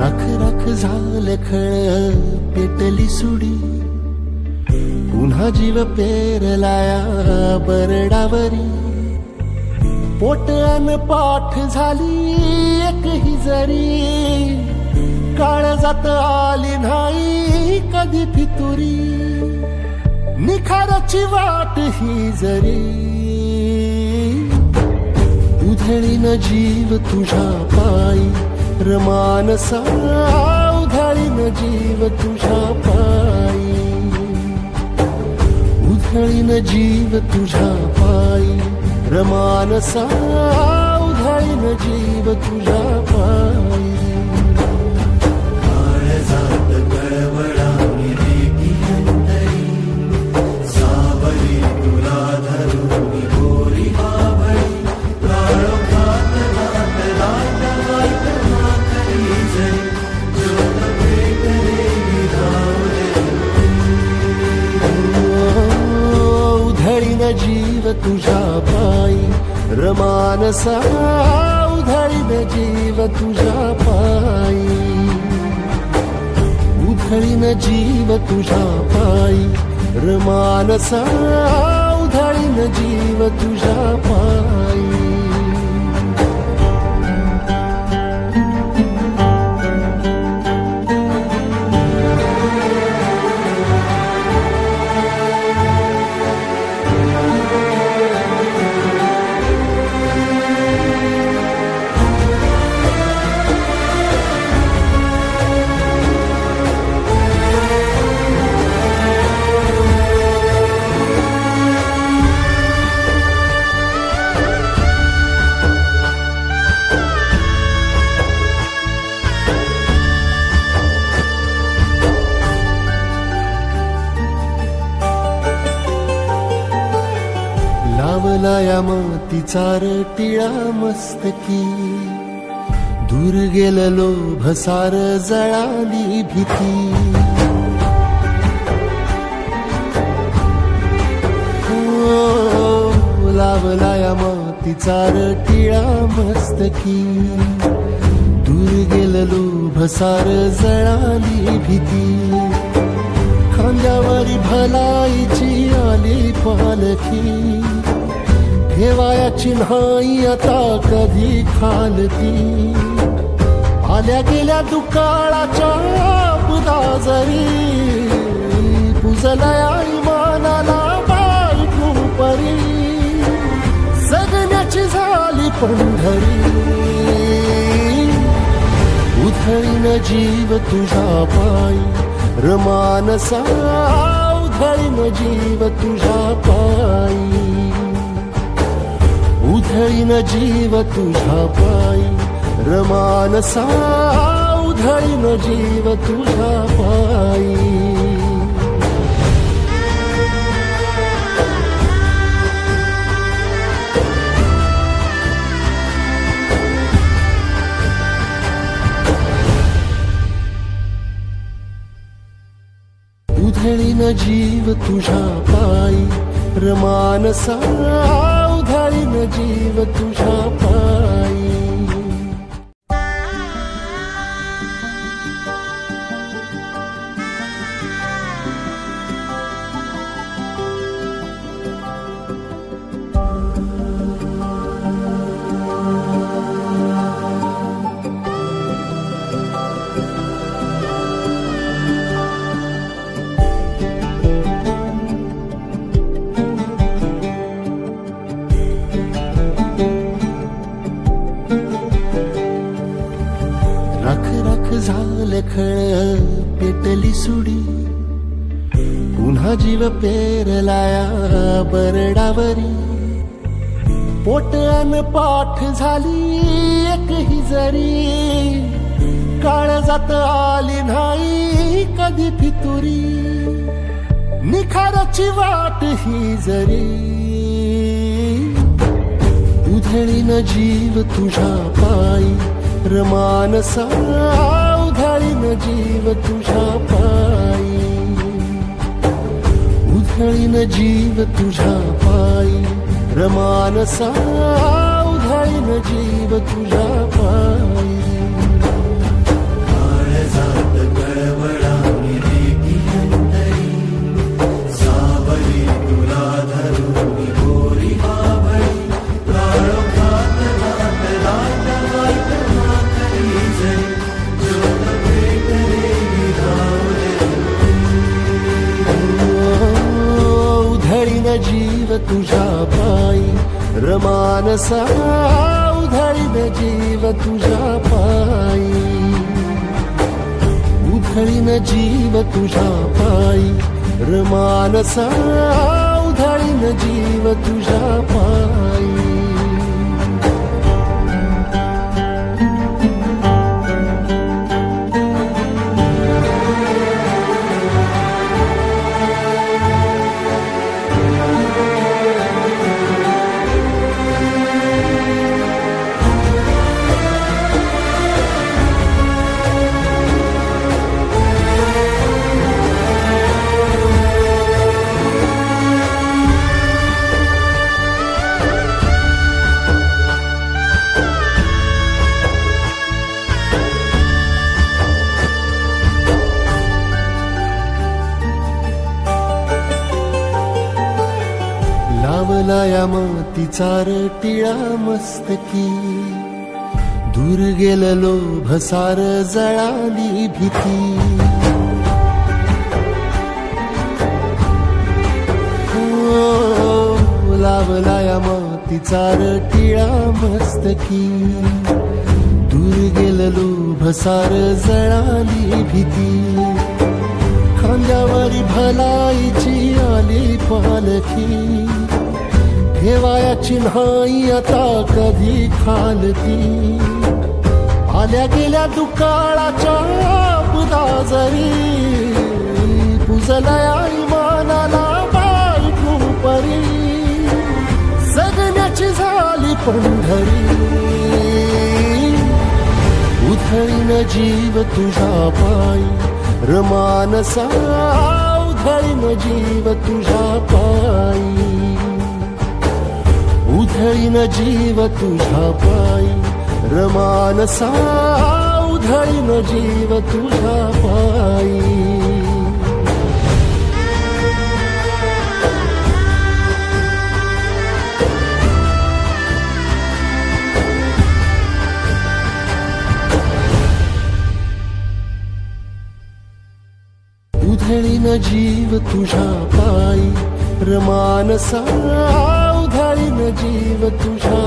राख राख झालं खळ पेटली सुडी, पुन्हा जीव पेरलाया बरडावरी. पोट अन पाठ झाली एक ही जरी, काळजात आली नाही कधी फितुरी. निखाराची वाट ही जरी, उधळीन जीव तुझ्या पायी रमानसा. उधळीन जीव तुझ्या पायी, उधळीन जीव तुझ्या पायी रमानसा. उधळीन जीव तुझ्या पायी. काळजात कळवळाली रेगी अंतरी, सावली तुला धरून गोरी बाभळी. काळोखात रात रात वाट माखली जरी, ज्योत पेटले विधावले. उधळीन जीव तुझ्या पायी रमानसा. उधळीन जीव तुझ्या पायी, उधळीन जीव तुझ्या पायी रमानसा. उधळीन जीव तुझ्या पायी. लावलाया मातीचा टिळा मस्तकी, दूर गेलं लोभ सार जळाली भीती. लावलाया मातीचा टिळा मस्तकी, दूर गेलं लोभ सार जळाली भीती. खांद्यावरी भलाईची आली पालखी, ठेवायाची नाही आता कधी खालती. आल्या गेल्या दुकाळाच्या बुदाजरी, पुजलया इमानाला बायकू परी. जगण्याची झाली पंढरी, उधळीन जीव तुझ्या पायी रमानसा. उधळीन जीव तुझ्या पायी, उधळीन जीव तुझ्या पायी रमानसा. उधळीन जीव तुझ्या पायी. उधळीन जीव तुझ्या पायी रमानसा. उधळीन जीव तुझ्या पायी. झालं खळ पेटली सुडी, पुन्हा जीव पेरलाया बरडावरी. पोट अन पाठ झाली एक ही जरी, काळजात आली नाही कधी फितुरी. निखाराची वाट ही जरी, उधळीन जीव तुझ्या पायी रमानसा. उधळीन जीव तुझ्या पायी, उधळीन जीव तुझ्या पायी रमानसा. उधळीन जीव तुझ्या पायी. तुझ्या पायी रमानसा उधळीन जीव तुझ्या पायी उधळीन जीव तुझ्या पायी रमानसा उधळीन जीव तुझ्या पायी लावलाया मातीचा टिळा मस्तकी दूर गेलो भसार जळाली भीती लावलाया मातीचा टिळा मस्तकी दूर गेलो भसार जळाली भीती खांद्यावरी भलाईची आली पालखी ठेवायाची नाही आता कधी खालती आल्या गेल्या दुकाळाच्या बुदाजरी पुजलया इमानाला बायकू परी जगण्याची झाली पंढरी उधळीन जीव तुझ्या पायी रमानसा उधळीन जीव तुझ्या पायी उधळीन जीव तुझ्या पायी रमानसा उधळीन जीव तुझ्या पायी उधळीन जीव तुझ्या पायी रमानसा उधळीन जीव तुझ्या